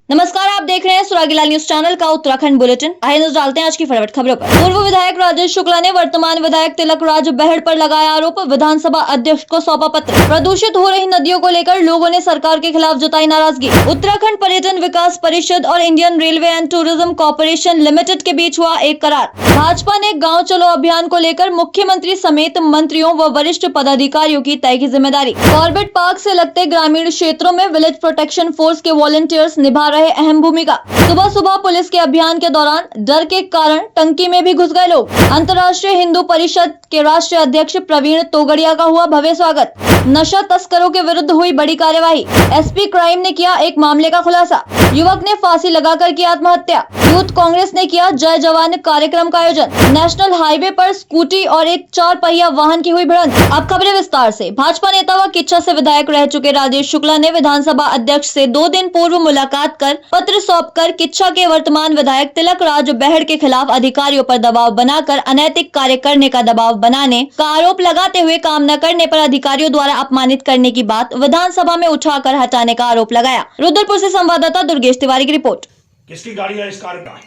नमस्कार, आप देख रहे हैं सुरागीलाल न्यूज चैनल का उत्तराखंड बुलेटिन। आइए नजर डालते हैं आज की फटाफट खबरों पर। पूर्व विधायक राजेश शुक्ला ने वर्तमान विधायक तिलक राज बहड़ पर लगाया आरोप, विधानसभा अध्यक्ष को सौंपा पत्र। प्रदूषित हो रही नदियों को लेकर लोगों ने सरकार के खिलाफ जताई नाराजगी। उत्तराखंड पर्यटन विकास परिषद और Indian railway and tourism corporation limited के बीच हुआ एक करार। भाजपा ने गाँव चलो अभियान को लेकर मुख्यमंत्री समेत मंत्रियों व वरिष्ठ पदाधिकारियों की तय की जिम्मेदारी। कॉर्बेट पार्क से लगते ग्रामीण क्षेत्रों में विलेज प्रोटेक्शन फोर्स के वॉलंटियर्स निभा रहे अहम भूमिका। सुबह सुबह पुलिस के अभियान के दौरान डर के कारण टंकी में भी घुस गए लोग। अंतर्राष्ट्रीय हिंदू परिषद के राष्ट्रीय अध्यक्ष प्रवीण तोगड़िया का हुआ भव्य स्वागत। नशा तस्करों के विरुद्ध हुई बड़ी कार्यवाही। एसपी क्राइम ने किया एक मामले का खुलासा। युवक ने फांसी लगाकर की आत्महत्या। यूथ कांग्रेस ने किया जय जवान कार्यक्रम का आयोजन। नेशनल हाईवे पर स्कूटी और एक 4 पहिया वाहन की हुई भिड़ंत। अब खबरें विस्तार से। भाजपा नेता व किच्छा से विधायक रह चुके राजेश शुक्ला ने विधानसभा अध्यक्ष से 2 दिन पूर्व मुलाकात कर पत्र सौंपकर किच्छा के वर्तमान विधायक तिलक राज बहड़ के खिलाफ अधिकारियों पर दबाव बनाकर अनैतिक कार्य करने का दबाव बनाने का आरोप लगाते हुए काम न करने पर अधिकारियों द्वारा अपमानित करने की बात विधानसभा में उठाकर हटाने का आरोप लगाया। रुद्रपुर से संवाददाता दुर्गेश तिवारी की रिपोर्ट। किसकी गाड़ी है इस कार का?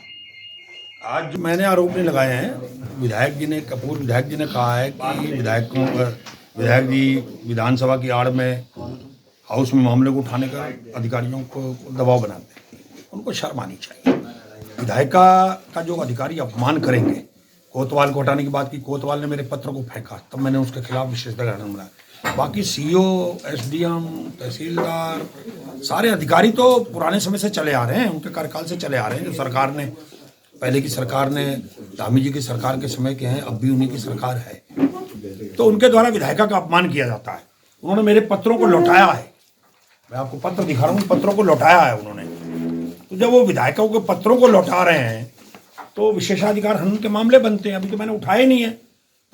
आज मैंने आरोप नहीं लगाए हैं। विधायक जी ने कपूर विधायक जी ने कहा है कि विधायक जी विधानसभा की आड़ में हाउस में मामले को उठाने का अधिकारियों को दबाव बनाते हैं। उनको शर्म आनी चाहिए। विधायक का जो अधिकारी अपमान करेंगे, कोतवाल को हटाने की बात की, कोतवाल ने मेरे पत्र को फेंका, तब मैंने उसके खिलाफ विशेषता बनाया। बाकी सीओ, एसडीएम, तहसीलदार, सारे अधिकारी तो पुराने समय से चले आ रहे हैं, उनके कार्यकाल से चले आ रहे हैं। जो सरकार ने, पहले की सरकार ने, धामी जी की सरकार के समय के हैं, अब भी उन्हीं की सरकार है, तो उनके द्वारा विधायिका का अपमान किया जाता है। उन्होंने मेरे पत्रों को लौटाया है। मैं आपको पत्र दिखा रहा हूँ, पत्रों को लौटाया है उन्होंने। तो जब वो विधायकों के पत्रों को लौटा रहे हैं तो विशेषाधिकार हनन के मामले बनते हैं। अभी तो मैंने उठाए नहीं है,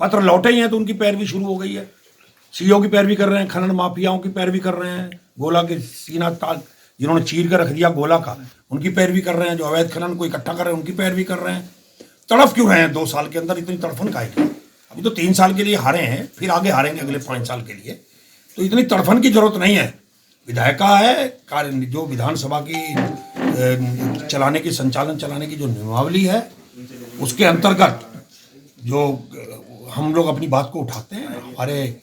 पत्र लौटे ही हैं, तो उनकी पैरवी शुरू हो गई है। सीओ की पैरवी कर रहे हैं, खनन माफियाओं की पैरवी कर रहे हैं, गोला के सीना ताल जिन्होंने चीर कर रख दिया गोला का, उनकी पैरवी कर रहे हैं। जो अवैध खनन को इकट्ठा कर रहे हैं, उनकी पैरवी कर रहे हैं। तड़फ क्यों रहे हैं 2 साल के अंदर? इतनी तड़फन काहे की? अभी तो 3 साल के लिए हारे हैं, फिर आगे हारेंगे अगले 5 साल के लिए, तो इतनी तड़फन की जरूरत नहीं है। विधायिका है, कार्य जो विधानसभा की चलाने की, संचालन चलाने की जो नियमावली है, उसके अंतर्गत जो हम लोग अपनी बात को उठाते हैं। हमारे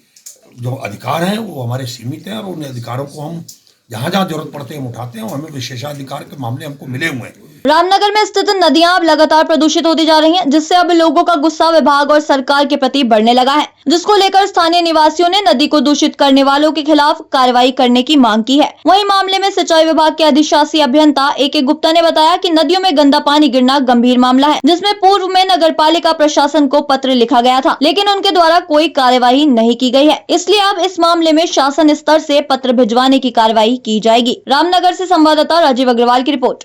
जो अधिकार हैं वो हमारे सीमित हैं, और उन अधिकारों को हम जहाँ जहाँ जरूरत पड़ते हैं हम उठाते हैं, और हमें विशेषाधिकार के मामले हमको मिले हुए हैं। रामनगर में स्थित नदियां अब लगातार प्रदूषित होती जा रही हैं, जिससे अब लोगों का गुस्सा विभाग और सरकार के प्रति बढ़ने लगा है, जिसको लेकर स्थानीय निवासियों ने नदी को दूषित करने वालों के खिलाफ कार्रवाई करने की मांग की है। वहीं मामले में सिंचाई विभाग के अधिशासी अभियंता AK गुप्ता ने बताया कि नदियों में गंदा पानी गिरना गंभीर मामला है, जिसमें पूर्व में नगरपालिका प्रशासन को पत्र लिखा गया था, लेकिन उनके द्वारा कोई कार्यवाही नहीं की गई है। इसलिए अब इस मामले में शासन स्तर से पत्र भिजवाने की कार्रवाई की जाएगी। रामनगर से संवाददाता राजीव अग्रवाल की रिपोर्ट।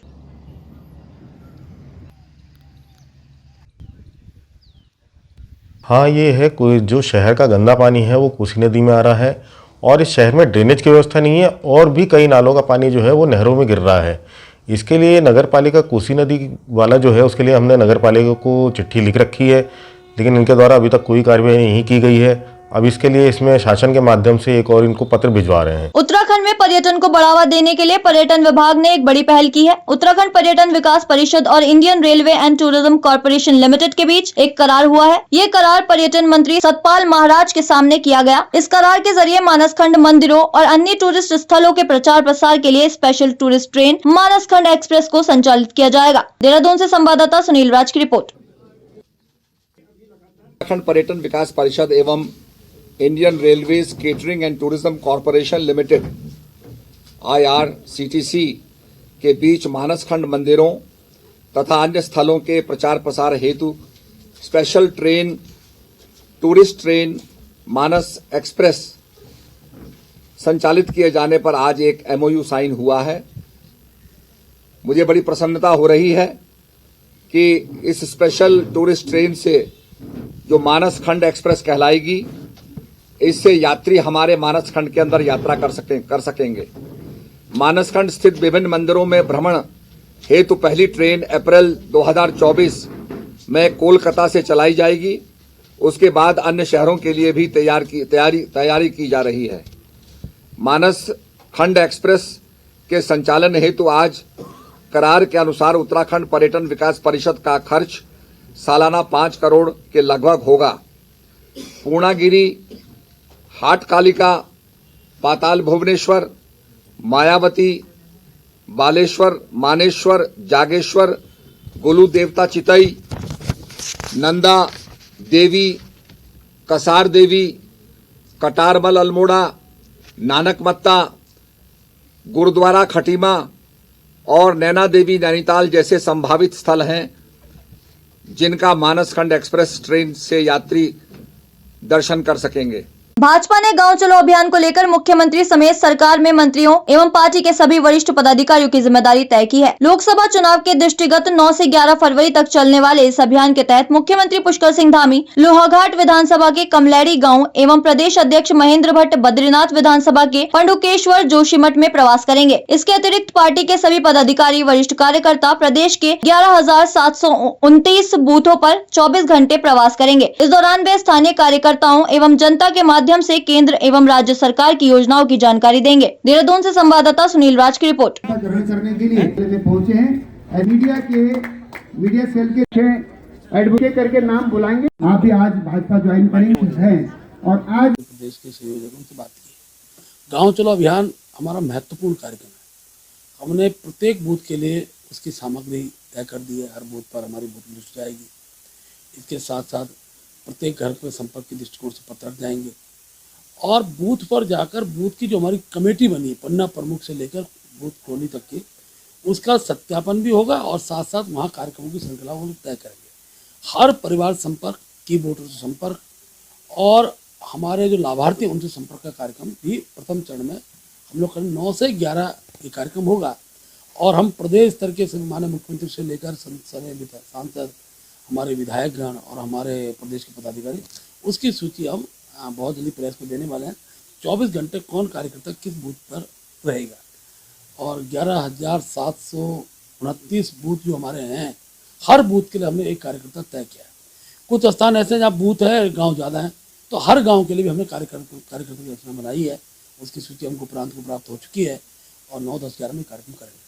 हाँ, ये है कोई जो शहर का गंदा पानी है वो कोसी नदी में आ रहा है, और इस शहर में ड्रेनेज की व्यवस्था नहीं है, और भी कई नालों का पानी जो है वो नहरों में गिर रहा है। इसके लिए नगर पालिका कोसी नदी वाला जो है उसके लिए हमने नगर पालिका को चिट्ठी लिख रखी है, लेकिन इनके द्वारा अभी तक कोई कार्रवाई नहीं की गई है। अब इसके लिए इसमें शासन के माध्यम से एक और इनको पत्र भिजवा रहे हैं। उत्तराखंड में पर्यटन को बढ़ावा देने के लिए पर्यटन विभाग ने एक बड़ी पहल की है। उत्तराखंड पर्यटन विकास परिषद और Indian railway and tourism corporation limited के बीच एक करार हुआ है। ये करार पर्यटन मंत्री सतपाल महाराज के सामने किया गया। इस करार के जरिए मानसखंड मंदिरों और अन्य टूरिस्ट स्थलों के प्रचार प्रसार के लिए special tourist train Manaskhand express को संचालित किया जाएगा। देहरादून से संवाददाता सुनील राज की रिपोर्ट। उत्तराखंड पर्यटन विकास परिषद एवं Indian railways catering and tourism corporation limited IRCTC के बीच मानसखंड मंदिरों तथा अन्य स्थलों के प्रचार प्रसार हेतु स्पेशल ट्रेन टूरिस्ट ट्रेन मानस एक्सप्रेस संचालित किए जाने पर आज एक MOU साइन हुआ है। मुझे बड़ी प्रसन्नता हो रही है कि इस स्पेशल टूरिस्ट ट्रेन से जो मानसखंड एक्सप्रेस कहलाएगी, इससे यात्री हमारे मानसखंड के अंदर यात्रा कर सकेंगे। मानसखंड स्थित विभिन्न मंदिरों में भ्रमण हेतु पहली ट्रेन अप्रैल 2024 में कोलकाता से चलाई जाएगी। उसके बाद अन्य शहरों के लिए भी तैयारी की जा रही है। मानसखंड एक्सप्रेस के संचालन हेतु आज करार के अनुसार उत्तराखंड पर्यटन विकास परिषद का खर्च सालाना 5 करोड़ के लगभग होगा। पूर्णागिरी, हाट कालिका, पाताल भुवनेश्वर, मायावती, बालेश्वर, मानेश्वर, जागेश्वर, गोलू देवता चितई, नंदा देवी, कसार देवी, कटारमल अल्मोड़ा, नानकमत्ता, गुरुद्वारा खटीमा और नैना देवी नैनीताल जैसे संभावित स्थल हैं जिनका मानसखंड एक्सप्रेस ट्रेन से यात्री दर्शन कर सकेंगे। भाजपा ने गांव चलो अभियान को लेकर मुख्यमंत्री समेत सरकार में मंत्रियों एवं पार्टी के सभी वरिष्ठ पदाधिकारियों की जिम्मेदारी तय की है। लोकसभा चुनाव के दृष्टिगत 9 से 11 फरवरी तक चलने वाले इस अभियान के तहत मुख्यमंत्री पुष्कर सिंह धामी लोहाघाट विधानसभा के कमलैड़ी गांव एवं प्रदेश अध्यक्ष महेंद्र भट्ट बद्रीनाथ विधानसभा के पंडुकेश्वर जोशीमठ में प्रवास करेंगे। इसके अतिरिक्त पार्टी के सभी पदाधिकारी वरिष्ठ कार्यकर्ता प्रदेश के 11,729 बूथों पर 24 घंटे प्रवास करेंगे। इस दौरान वे स्थानीय कार्यकर्ताओं एवं जनता के माध्यम से केंद्र एवं राज्य सरकार की योजनाओं की जानकारी देंगे। देहरादून से संवाददाता सुनील राज की रिपोर्ट। ग्रहण करने के लिए पहुंचे हैं। मीडिया सेल के एडवोकेट करके नाम बुलाएंगे। आप भी आज भाजपा ज्वाइन करेंगे हैं और आज प्रदेश के संयोजकों से बात की। गांव चलो अभियान हमारा महत्वपूर्ण कार्यक्रम है। हमने प्रत्येक बूथ के लिए उसकी सामग्री तय कर दी है। हर बूथ पर हमारी बूथ लिस्ट जाएगी। इसके साथ साथ प्रत्येक घर पर संपर्क के दृष्टिकोण से पत्रक जाएंगे और बूथ पर जाकर बूथ की जो हमारी कमेटी बनी है, पन्ना प्रमुख से लेकर बूथ कॉलोनी तक की, उसका सत्यापन भी होगा और साथ साथ वहाँ कार्यक्रमों की श्रृंखला हम तय करेंगे। हर परिवार संपर्क, की वोटर से संपर्क और हमारे जो लाभार्थी हैं उनसे संपर्क का कार्यक्रम भी प्रथम चरण में हम लोग करेंगे। 9 से 11 ये कार्यक्रम होगा और हम प्रदेश स्तर के माननीय मुख्यमंत्री से लेकर सांसद, हमारे विधायकगण और हमारे प्रदेश के पदाधिकारी, उसकी सूची हम बहुत जल्दी प्रेस में देने वाले हैं। 24 घंटे कौन कार्यकर्ता किस बूथ पर रहेगा और 11,729 बूथ जो हमारे हैं, हर बूथ के लिए हमने एक कार्यकर्ता तय किया है। कुछ स्थान ऐसे जहाँ बूथ है, गांव ज़्यादा हैं, तो हर गांव के लिए भी हमने कार्यकर्ता की रचना बनाई है। उसकी सूची हमको प्रांत को प्राप्त हो चुकी है और 9, 10, 11 में कार्यक्रम करेंगे।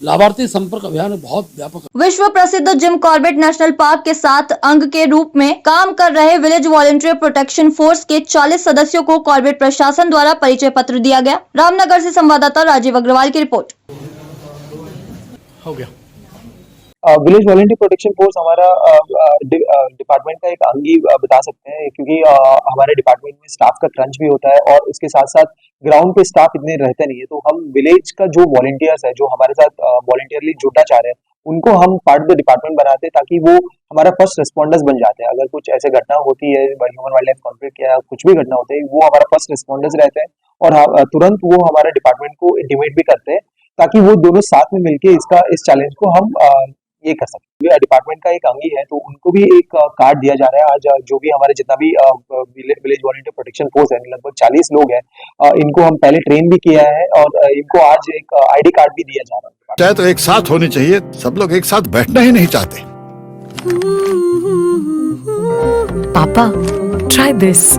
लाभार्थी संपर्क अभियान बहुत व्यापक। विश्व प्रसिद्ध जिम कॉर्बेट नेशनल पार्क के 7 अंग के रूप में काम कर रहे विलेज वॉलंटियर प्रोटेक्शन फोर्स के 40 सदस्यों को कॉर्बेट प्रशासन द्वारा परिचय पत्र दिया गया। रामनगर से संवाददाता राजीव अग्रवाल की रिपोर्ट। हो गया। विलेज वॉलंटियर प्रोटेक्शन फोर्स हमारा डिपार्टमेंट का एक अंग ही बता सकते हैं, क्योंकि हमारे डिपार्टमेंट में स्टाफ का क्रंच भी होता है और उसके साथ साथ ग्राउंड पे स्टाफ इतने रहते नहीं है। तो हम विलेज का जो वॉलंटियर्स है, जो हमारे साथ वॉलंटियरली जुड़ना चाह रहे हैं, उनको हम पार्ट ऑफ द डिपार्टमेंट बनाते हैं ताकि वो हमारा फर्स्ट रिस्पॉन्डर्स बन जाते हैं। अगर कुछ ऐसे घटना होती है, ह्यूमन वाइल्ड लाइफ कॉन्फ्लिक्ट या कुछ भी घटना होती है, वो हमारा फर्स्ट रिस्पॉन्डर्स रहते हैं और तुरंत वो हमारे डिपार्टमेंट को इंटीमेट भी करते हैं ताकि वो दोनों साथ में मिलके इस चैलेंज को हम ये कर सकते हैं। डिपार्टमेंट का एक अंग ही है, तो उनको भी एक कार्ड दिया जा रहा है आज। जो भी हमारे जितना भी विलेज वॉलंटियर प्रोटेक्शन फोर्स है, लगभग 40 लोग हैं, इनको हम पहले ट्रेन भी किया है और इनको आज एक आईडी कार्ड भी दिया जा रहा है। चाहे तो एक साथ होनी चाहिए, सब लोग एक साथ बैठना ही नहीं चाहते। पापा, ट्राई दिस।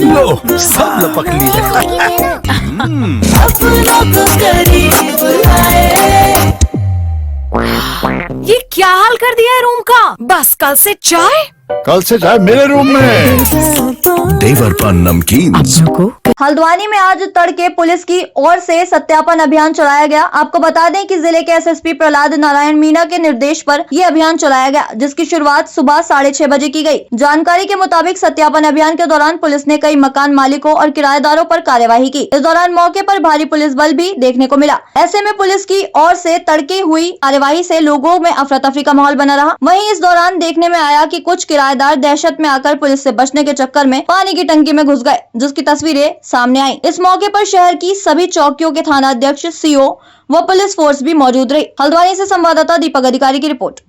लो, सब लपक ली। ये क्या हाल कर दिया है रूम का? बस कल से चाय मेरे रूम में। देवर पान नमकीन। हल्द्वानी में आज तड़के पुलिस की ओर से सत्यापन अभियान चलाया गया। आपको बता दें कि जिले के एसएसपी प्रहलाद नारायण मीणा के निर्देश पर यह अभियान चलाया गया, जिसकी शुरुआत सुबह 6:30 बजे की गई। जानकारी के मुताबिक सत्यापन अभियान के दौरान पुलिस ने कई मकान मालिकों और किराएदारों पर कार्यवाही की। इस दौरान मौके पर भारी पुलिस बल भी देखने को मिला। ऐसे में पुलिस की ओर से तड़के हुई कार्यवाही से लोगों में अफरा तफरी का माहौल बना रहा। वहीं इस दौरान देखने में आया कि कुछ किराएदार दहशत में आकर पुलिस से बचने के चक्कर में पानी की टंकी में घुस गए, जिसकी तस्वीरें सामने आई। इस मौके पर शहर की सभी चौकियों के थाना अध्यक्ष, सीओ व पुलिस फोर्स भी मौजूद रही। हल्द्वानी से संवाददाता दीपक अधिकारी की रिपोर्ट।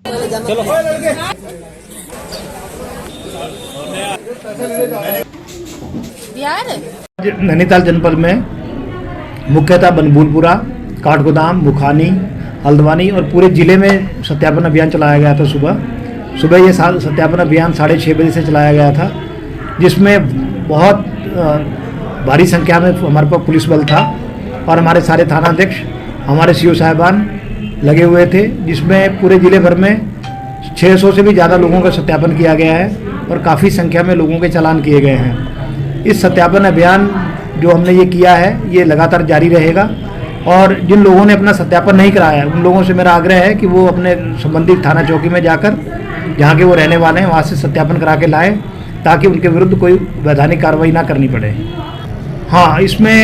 नैनीताल जनपद में मुख्यतः बनभूलपुरा, काठगोदाम, मुखानी, हल्द्वानी और पूरे जिले में सत्यापन अभियान चलाया गया था। सुबह ये सत्यापन अभियान 6:30 बजे से चलाया गया था, जिसमें बहुत भारी संख्या में हमारे पास पुलिस बल था और हमारे सारे थानाध्यक्ष हमारे सीओ साहिबान लगे हुए थे, जिसमें पूरे ज़िले भर में 600 से भी ज़्यादा लोगों का सत्यापन किया गया है और काफ़ी संख्या में लोगों के चालान किए गए हैं। इस सत्यापन अभियान जो हमने ये किया है ये लगातार जारी रहेगा और जिन लोगों ने अपना सत्यापन नहीं कराया है उन लोगों से मेरा आग्रह है कि वो अपने संबंधित थाना चौकी में जाकर जहाँ के वो रहने वाले हैं वहाँ से सत्यापन करा के लाएँ ताकि उनके विरुद्ध कोई वैधानिक कार्रवाई ना करनी पड़े। हाँ, इसमें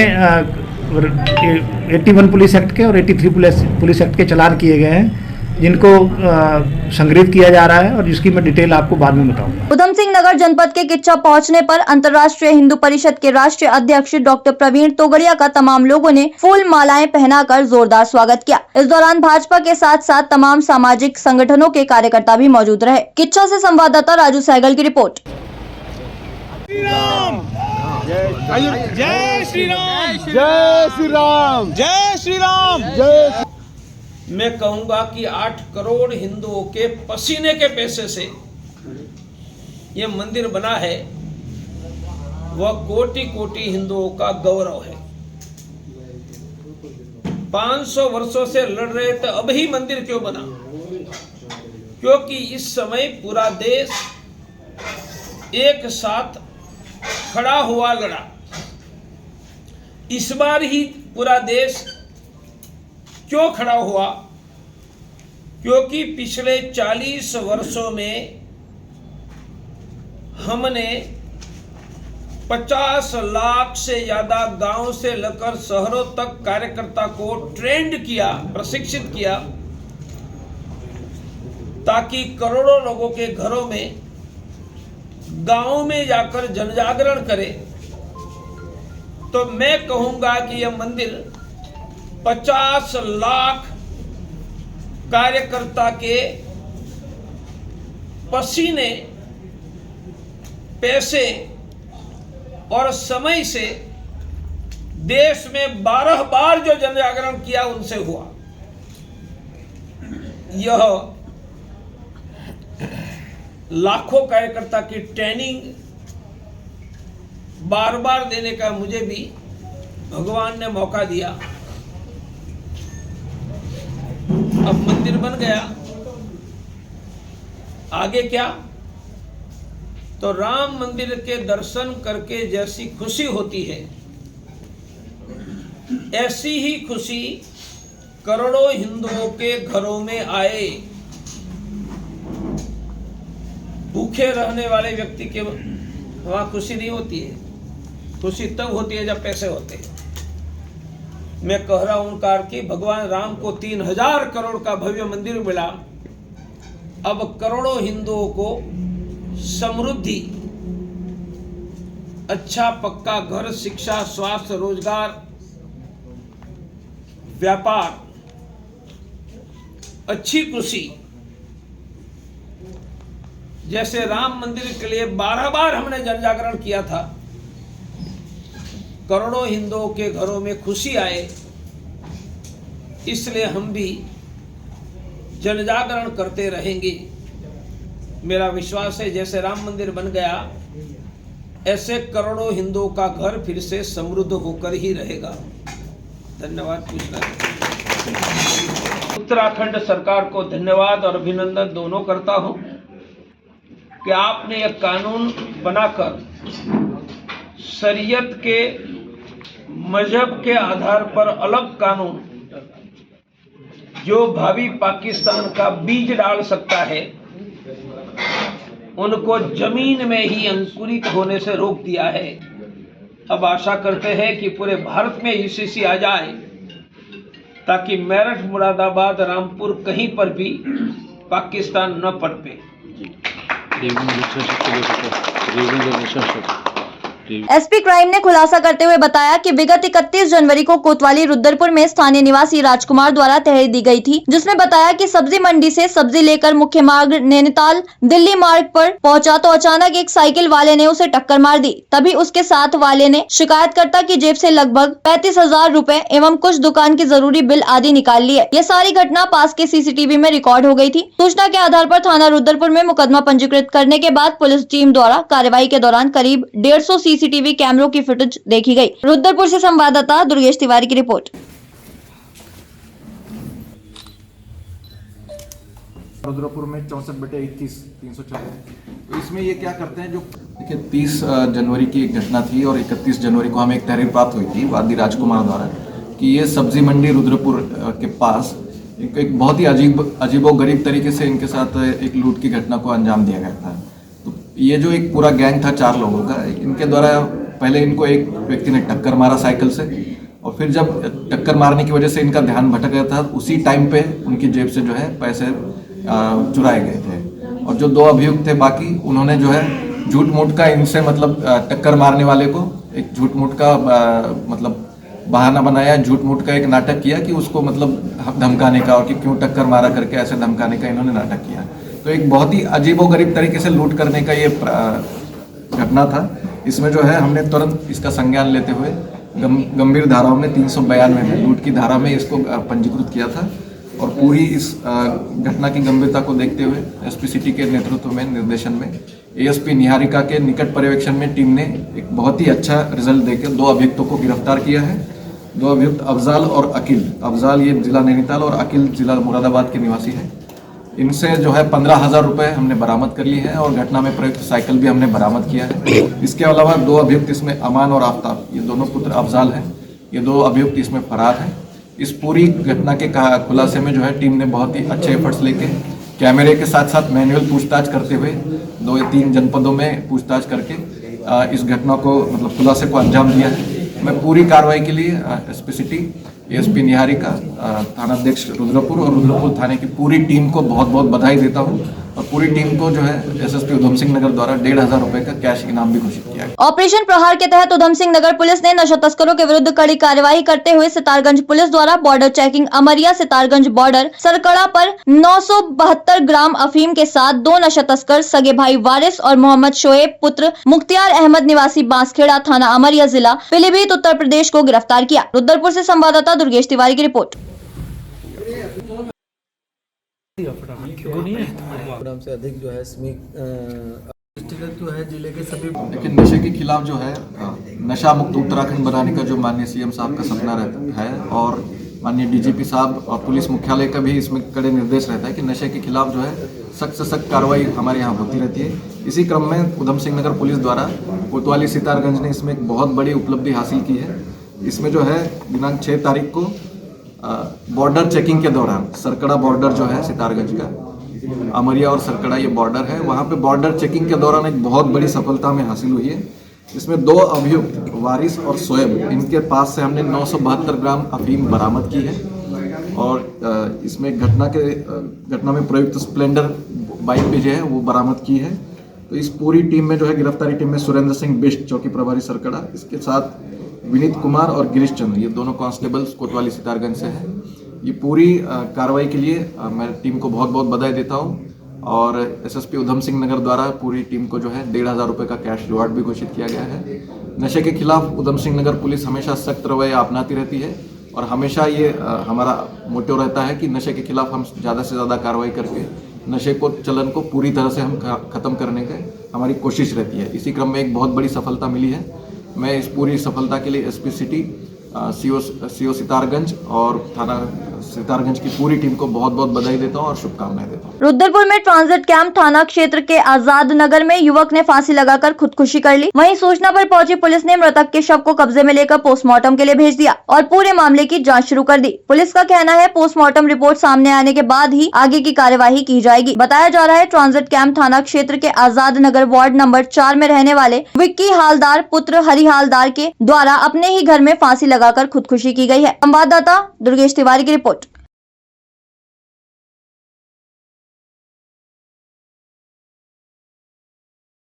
81 पुलिस एक्ट के और 83 पुलिस एक्ट के चालान किए गए हैं जिनको संग्रहित किया जा रहा है और जिसकी मैं डिटेल आपको बाद में बताऊंगा। उधम सिंह नगर जनपद के किच्चा पहुंचने पर अंतर्राष्ट्रीय हिंदू परिषद के राष्ट्रीय अध्यक्ष डॉक्टर प्रवीण तोगड़िया का तमाम लोगों ने फूल मालाएं पहनाकर जोरदार स्वागत किया। इस दौरान भाजपा के साथ साथ तमाम सामाजिक संगठनों के कार्यकर्ता भी मौजूद रहे। किच्चा से संवाददाता राजू सहगल की रिपोर्ट। जय श्री राम, जय श्री राम, जय श्री राम, जय। मैं कहूंगा कि 8 करोड़ हिंदुओं के पसीने के पैसे से ये मंदिर बना है, वह कोटि कोटि हिंदुओं का गौरव है। 500 वर्षों से लड़ रहे थे, अब ही मंदिर क्यों बना? क्योंकि इस समय पूरा देश एक साथ खड़ा हुआ लड़ा। इस बार ही पूरा देश क्यों खड़ा हुआ? क्योंकि पिछले 40 वर्षों में हमने 50 लाख से ज्यादा गांव से लेकर शहरों तक कार्यकर्ता को ट्रेंड किया, प्रशिक्षित किया, ताकि करोड़ों लोगों के घरों में, गांव में जाकर जनजागरण करे। तो मैं कहूंगा कि यह मंदिर 50 लाख कार्यकर्ता के पसीने, पैसे और समय से देश में 12 बार जो जनजागरण किया उनसे हुआ। यह लाखों कार्यकर्ता की ट्रेनिंग बार बार देने का मुझे भी भगवान ने मौका दिया। अब मंदिर बन गया, आगे क्या? तो राम मंदिर के दर्शन करके जैसी खुशी होती है, ऐसी ही खुशी करोड़ों हिंदुओं के घरों में आए। भूखे रहने वाले व्यक्ति के वहां खुशी नहीं होती है, खुशी तब होती है जब पैसे होते हैं। मैं कह रहा हूं कि भगवान राम को 3000 करोड़ का भव्य मंदिर मिला, अब करोड़ों हिंदुओं को समृद्धि, अच्छा पक्का घर, शिक्षा, स्वास्थ्य, रोजगार, व्यापार, अच्छी खुशी। जैसे राम मंदिर के लिए 12 बार हमने जनजागरण किया था, करोड़ों हिंदुओं के घरों में खुशी आए, इसलिए हम भी जनजागरण करते रहेंगे। मेरा विश्वास है जैसे राम मंदिर बन गया, ऐसे करोड़ों हिंदुओं का घर फिर से समृद्ध होकर ही रहेगा। धन्यवाद। उत्तराखंड सरकार को धन्यवाद और अभिनंदन दोनों करता हूं कि आपने यह कानून बनाकर शरीयत के, मजहब के आधार पर अलग कानून जो भावी पाकिस्तान का बीज डाल सकता है, उनको जमीन में ही अंकुरित होने से रोक दिया है। अब आशा करते हैं कि पूरे भारत में यूसीसी आ जाए, ताकि मेरठ, मुरादाबाद, रामपुर कहीं पर भी पाकिस्तान न पनपे। एसपी क्राइम ने खुलासा करते हुए बताया कि विगत 31 जनवरी को कोतवाली रुद्रपुर में स्थानीय निवासी राजकुमार द्वारा तहरीर दी गई थी, जिसमें बताया कि सब्जी मंडी से सब्जी लेकर मुख्य मार्ग नैनीताल दिल्ली मार्ग पर पहुंचा तो अचानक एक साइकिल वाले ने उसे टक्कर मार दी। तभी उसके साथ वाले ने शिकायतकर्ता की जेब से लगभग 35,000 रूपए एवं कुछ दुकान की जरूरी बिल आदि निकाल लिए। यह सारी घटना पास के सीसीटीवी में रिकॉर्ड हो गई थी। सूचना के आधार पर थाना रुद्रपुर में मुकदमा पंजीकृत करने के बाद पुलिस टीम द्वारा कार्रवाई के दौरान करीब 150 सीसीटीवी कैमरों की फुटेज देखी गई। रुद्रपुर से संवाददाता दुर्गेश तिवारी की रिपोर्ट। रुद्रपुर में 64/21 304। तो इसमें ये क्या करते हैं, जो देखिए 30 जनवरी की एक घटना थी और 31 जनवरी को हमें एक तहरीर प्राप्त हुई थी वादी राजकुमार द्वारा कि ये सब्जी मंडी रुद्रपुर के पास एक बहुत ही अजीबो गरीब तरीके से इनके साथ एक लूट की घटना को अंजाम दिया गया था। तो ये जो एक पूरा गैंग था 4 लोगों का, इनके द्वारा पहले इनको एक व्यक्ति ने टक्कर मारा साइकिल से, और फिर जब टक्कर मारने की वजह से इनका ध्यान भटक गया था, उसी टाइम पे उनकी जेब से जो है पैसे चुराए गए थे। और जो 2 अभियुक्त थे बाकी, उन्होंने जो है झूठ मूठ का इनसे मतलब टक्कर मारने वाले को एक झूठ मूठ का मतलब बहाना बनाया, झूठ मूठ का एक नाटक किया कि उसको मतलब धमकाने का, और कि क्यों टक्कर मारा करके ऐसे धमकाने का इन्होंने नाटक किया। तो एक बहुत ही अजीबोगरीब तरीके से लूट करने का ये घटना था। इसमें जो है हमने तुरंत इसका संज्ञान लेते हुए गंभीर धाराओं में 392 में लूट की धारा में इसको पंजीकृत किया था। और पूरी इस घटना की गंभीरता को देखते हुए एसपी सिटी के नेतृत्व में निर्देशन में एएसपी निहारिका के निकट पर्यवेक्षण में टीम ने एक बहुत ही अच्छा रिजल्ट देकर 2 अभियुक्तों को गिरफ्तार किया है। 2 अभियुक्त अफजाल और अकील। अफजाल ये जिला नैनीताल और अकील जिला मुरादाबाद के निवासी है। इनसे जो है 15,000 रुपये हमने बरामद कर लिए हैं और घटना में प्रयुक्त साइकिल भी हमने बरामद किया है। इसके अलावा 2 अभियुक्त इसमें अमान और आफ्ताब, ये दोनों पुत्र अफजाल हैं, ये 2 अभियुक्त इसमें फरार हैं। इस पूरी घटना के खुलासे में जो है टीम ने बहुत ही अच्छे एफर्ट्स लेके कैमरे के साथ साथ मैनुअल पूछताछ करते हुए 2 या 3 जनपदों में पूछताछ करके इस घटना को मतलब खुलासे को अंजाम दिया है। मैं पूरी कार्रवाई के लिए एसपी सिटी, एएसपी निहारिका, थानाध्यक्ष रुद्रपुर और रुद्रपुर थाने की पूरी टीम को बहुत बहुत बधाई देता हूँ। और पूरी टीम को जो है एसएसपी उधम सिंह नगर द्वारा 1,500 रुपए का कैश इनाम भी घोषित किया है। ऑपरेशन प्रहार के तहत उधम सिंह नगर पुलिस ने नशा तस्करों के विरुद्ध कड़ी कार्रवाई करते हुए सितारगंज पुलिस द्वारा border checking Amariya Sitarganj border Sarkada पर 972 ग्राम अफीम के साथ 2 नशा तस्कर सगे भाई वारिस और मोहम्मद शोएब पुत्र मुख्तियार अहमद निवासी बांसखेड़ा थाना अमरिया जिला पीलीभीत उत्तर प्रदेश को गिरफ्तार किया। रुद्रपुर से संवाददाता दुर्गेश तिवारी की रिपोर्ट। से अधिक जो है जो है जिले के सभी, लेकिन नशे के खिलाफ जो है नशा मुक्त उत्तराखंड बनाने का जो माननीय सीएम साहब का सपना रहता है और माननीय डीजीपी साहब और पुलिस मुख्यालय का भी इसमें कड़े निर्देश रहता है कि नशे के खिलाफ जो है सख्त से सख्त कार्रवाई हमारे यहाँ होती रहती है। इसी क्रम में उधम सिंह नगर पुलिस द्वारा कोतवाली सितारगंज ने इसमें एक बहुत बड़ी उपलब्धि हासिल की है। इसमें जो है दिनांक 6 तारीख को बॉर्डर चेकिंग के दौरान सरकड़ा बॉर्डर जो है सितारगंज का, अमरिया और सरकड़ा ये बॉर्डर है, वहाँ पे बॉर्डर चेकिंग के दौरान एक बहुत बड़ी सफलता हमें हासिल हुई है। इसमें 2 अभियुक्त वारिस और शोएब, इनके पास से हमने 972 ग्राम अफीम बरामद की है। और इसमें घटना में प्रयुक्त स्प्लेंडर बाइक भी जो है वो बरामद की है। तो इस पूरी टीम में जो है गिरफ्तारी टीम में सुरेंद्र सिंह बिष्ट चौकी प्रभारी सरकड़ा, इसके साथ विनीत कुमार और गिरीश चंद्र, ये दोनों कांस्टेबल्स कोतवाली सितारगंज से हैं। ये पूरी कार्रवाई के लिए मैं टीम को बहुत बहुत बधाई देता हूँ। और एसएसपी उधम सिंह नगर द्वारा पूरी टीम को जो है 1,500 रुपये का कैश रिवार्ड भी घोषित किया गया है। नशे के खिलाफ उधम सिंह नगर पुलिस हमेशा सख्त रवैया अपनाती रहती है और हमेशा ये हमारा मोटिव रहता है कि नशे के खिलाफ हम ज़्यादा से ज़्यादा कार्रवाई करके नशे को चलन को पूरी तरह से हम ख़त्म करने की हमारी कोशिश रहती है। इसी क्रम में एक बहुत बड़ी सफलता मिली है। मैं इस पूरी सफलता के लिए एसपी सिटी, सीओ सितारगंज और थाना सितारगंज की पूरी टीम को बहुत बहुत बधाई देता हूँ और शुभकामनाएं देता हूँ। रुद्रपुर में ट्रांजिट कैंप थाना क्षेत्र के आजाद नगर में युवक ने फांसी लगाकर खुदकुशी कर ली। वहीं सूचना पर पहुंची पुलिस ने मृतक के शव को कब्जे में लेकर पोस्टमार्टम के लिए भेज दिया और पूरे मामले की जांच शुरू कर दी। पुलिस का कहना है पोस्टमार्टम रिपोर्ट सामने आने के बाद ही आगे की कार्यवाही की जाएगी। बताया जा रहा है ट्रांजिट कैंप थाना क्षेत्र के आजाद नगर वार्ड नंबर 4 में रहने वाले विक्की हालदार पुत्र हरि हालदार के द्वारा अपने ही घर में फांसी लगाकर खुदकुशी की गई है। संवाददाता दुर्गेश तिवारी की रिपोर्ट।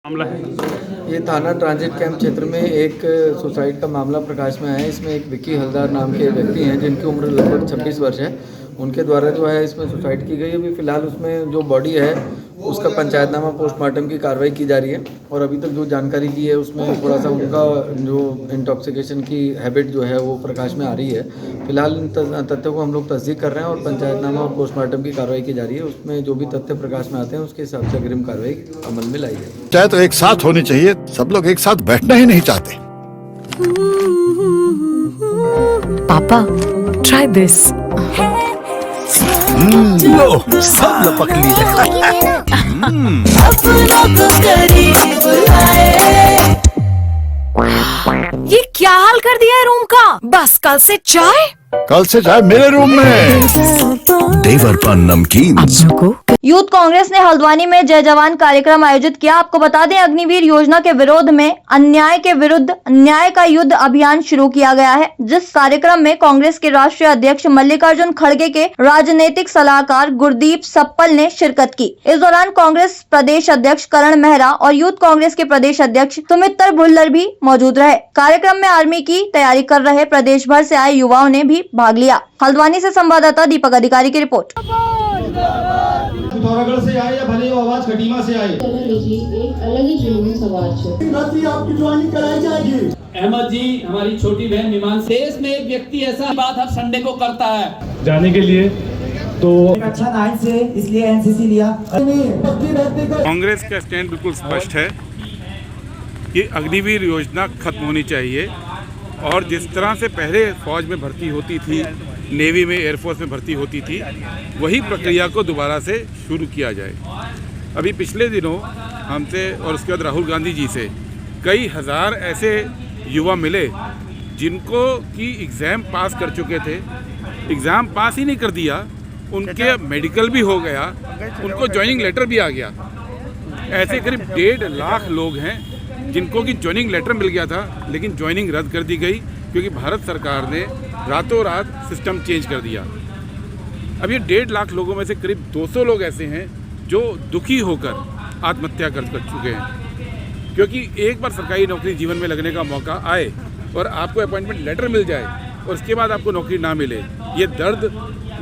मामला है ये थाना ट्रांजिट कैंप क्षेत्र में एक सुसाइड का मामला प्रकाश में आया है। इसमें एक विक्की हलदार नाम के व्यक्ति हैं जिनकी उम्र लगभग 26 वर्ष है। उनके द्वारा जो है इसमें सुसाइड की गई। अभी फिलहाल उसमें जो बॉडी है उसका पंचायतनामा पोस्टमार्टम की कार्रवाई की जा रही है और अभी तक जो जानकारी ली है उसमें थोड़ा सा उनका जो इंटॉक्सिकेशन की हैबिट जो है वो प्रकाश में आ रही है। फिलहाल इन तथ्यों को हम लोग तस्दीक कर रहे हैं और पंचायतनामा और पोस्टमार्टम की कार्रवाई की जा रही है। उसमें जो भी तथ्य प्रकाश में आते हैं उसके हिसाब से अग्रिम कार्रवाई अमल में लाई जाएगी। चाहे तो एक साथ होनी चाहिए, सब लोग एक साथ बैठना ही नहीं चाहते। पापा, try this. लो सब लपक लिए। ये क्या हाल कर दिया है रूम का? बस कल से चाय कल से चाय मेरे रूम में। देवर पान नमकीन। यूथ कांग्रेस ने हल्द्वानी में जय जवान कार्यक्रम आयोजित किया। आपको बता दें, अग्निवीर योजना के विरोध में अन्याय के विरुद्ध न्याय का युद्ध अभियान शुरू किया गया है, जिस कार्यक्रम में कांग्रेस के राष्ट्रीय अध्यक्ष मल्लिकार्जुन खड़गे के राजनीतिक सलाहकार गुरदीप सप्पल ने शिरकत की। इस दौरान कांग्रेस प्रदेश अध्यक्ष करण मेहरा और यूथ कांग्रेस के प्रदेश अध्यक्ष सुमित्र भुल्लर भी मौजूद रहे। कार्यक्रम में आर्मी की तैयारी कर रहे प्रदेश भर से आए युवाओं ने भी भाग लिया। हल्द्वानी से संवाददाता दीपक अधिकारी की रिपोर्ट। पिथौरागढ़ से आए या भले वो आवाज खटीमा से आए, एक अलग ही जुलूस आवाज है। आपकी ज्वाइनिंग कराई जाएगी। अहमद जी, हमारी छोटी बहन मीमान, देश में एक व्यक्ति ऐसा बात हर संडे को करता है जाने के लिए, तो अच्छा नाइट से इसलिए एनसीसी लिया। कांग्रेस का स्टैंड बिल्कुल स्पष्ट है कि अग्निवीर योजना खत्म होनी चाहिए और जिस तरह से पहले फौज में भर्ती होती थी, नेवी में, एयरफोर्स में भर्ती होती थी, वही प्रक्रिया को दोबारा से शुरू किया जाए। अभी पिछले दिनों हमसे और उसके बाद राहुल गांधी जी से कई हज़ार ऐसे युवा मिले जिनको कि एग्ज़ाम पास कर चुके थे, एग्ज़ाम पास ही नहीं कर दिया, उनके मेडिकल भी हो गया, उनको ज्वाइनिंग लेटर भी आ गया। ऐसे करीब 1.5 लाख लोग हैं जिनको कि ज्वाइनिंग लेटर मिल गया था, लेकिन ज्वाइनिंग रद्द कर दी गई क्योंकि भारत सरकार ने रातों रात सिस्टम चेंज कर दिया। अब ये 1.5 लाख लोगों में से करीब 200 लोग ऐसे हैं जो दुखी होकर आत्महत्या कर चुके हैं, क्योंकि एक बार सरकारी नौकरी जीवन में लगने का मौका आए और आपको अपॉइंटमेंट लेटर मिल जाए और उसके बाद आपको नौकरी ना मिले, ये दर्द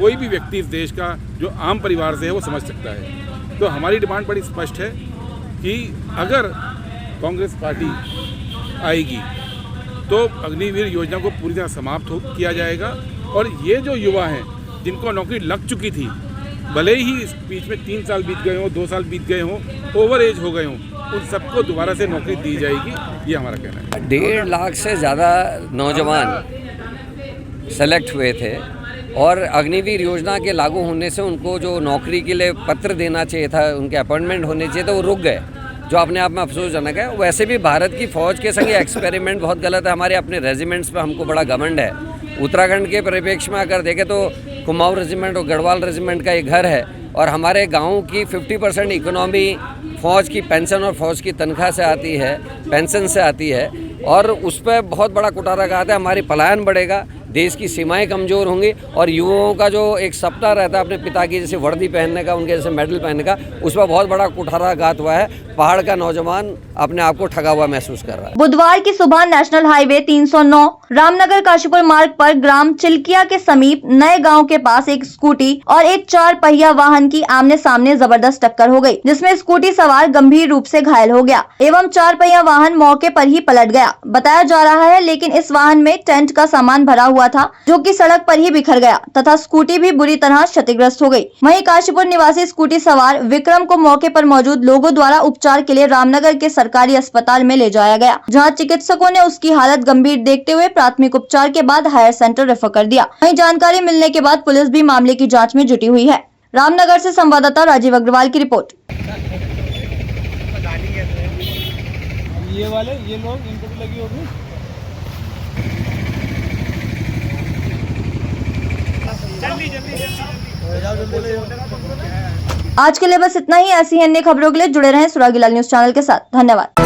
कोई भी व्यक्ति इस देश का जो आम परिवार से है वो समझ सकता है। तो हमारी डिमांड बड़ी स्पष्ट है कि अगर कांग्रेस पार्टी आएगी तो अग्निवीर योजना को पूरी तरह समाप्त किया जाएगा और ये जो युवा हैं जिनको नौकरी लग चुकी थी, भले ही इस बीच में 3 साल बीत गए हों, 2 साल बीत गए हों, ओवर एज हो गए हों, उन सबको दोबारा से नौकरी दी जाएगी, ये हमारा कहना है। 1.5 लाख से ज़्यादा नौजवान सेलेक्ट हुए थे और अग्निवीर योजना के लागू होने से उनको जो नौकरी के लिए पत्र देना चाहिए था, उनके अपॉइंटमेंट होने चाहिए थे, वो रुक गए, जो अपने आप में अफसोसजनक है। वैसे भी भारत की फ़ौज के संग एक्सपेरिमेंट बहुत गलत है। हमारे अपने रेजिमेंट्स पे हमको बड़ा घमंड है। उत्तराखंड के परिप्रेक्ष्य में अगर देखें तो कुमाऊं रेजिमेंट और गढ़वाल रेजिमेंट का ये घर है और हमारे गाँव की 50% इकोनॉमी फ़ौज की पेंशन और फ़ौज की तनख्वाह से आती है, पेंशन से आती है और उस पर बहुत बड़ा कुठाराघात है। हमारी पलायन बढ़ेगा, देश की सीमाएं कमज़ोर होंगी और युवाओं का जो एक सपना रहता है अपने पिता की जैसे वर्दी पहनने का, उनके जैसे मेडल पहनने का, उस पर बहुत बड़ा कुठाराघात हुआ है। पहाड़ का नौजवान अपने आप को ठगा हुआ महसूस कर रहा है। बुधवार की सुबह नेशनल हाईवे 309 रामनगर काशीपुर मार्ग पर ग्राम चिल्किया के समीप नए गांव के पास एक स्कूटी और एक 4 पहिया वाहन की आमने सामने जबरदस्त टक्कर हो गई, जिसमें स्कूटी सवार गंभीर रूप से घायल हो गया एवं 4 पहिया वाहन मौके पर ही पलट गया बताया जा रहा है। लेकिन इस वाहन में टेंट का सामान भरा हुआ था जो कि सड़क पर ही बिखर गया तथा स्कूटी भी बुरी तरह क्षतिग्रस्त हो गई। वहीं काशीपुर निवासी स्कूटी सवार विक्रम को मौके पर मौजूद लोगों द्वारा उपचार के लिए रामनगर के सरकारी अस्पताल में ले जाया गया, जहां चिकित्सकों ने उसकी हालत गंभीर देखते हुए प्राथमिक उपचार के बाद हायर सेंटर रेफर कर दिया। वहीं जानकारी मिलने के बाद पुलिस भी मामले की जाँच में जुटी हुई है। रामनगर से संवाददाता राजीव अग्रवाल की रिपोर्ट। ये लोग इनको भी लगी होगी। आज के लिए बस इतना ही। ऐसी ही अन्य खबरों के लिए जुड़े रहें सुरागीलाल न्यूज चैनल के साथ। धन्यवाद।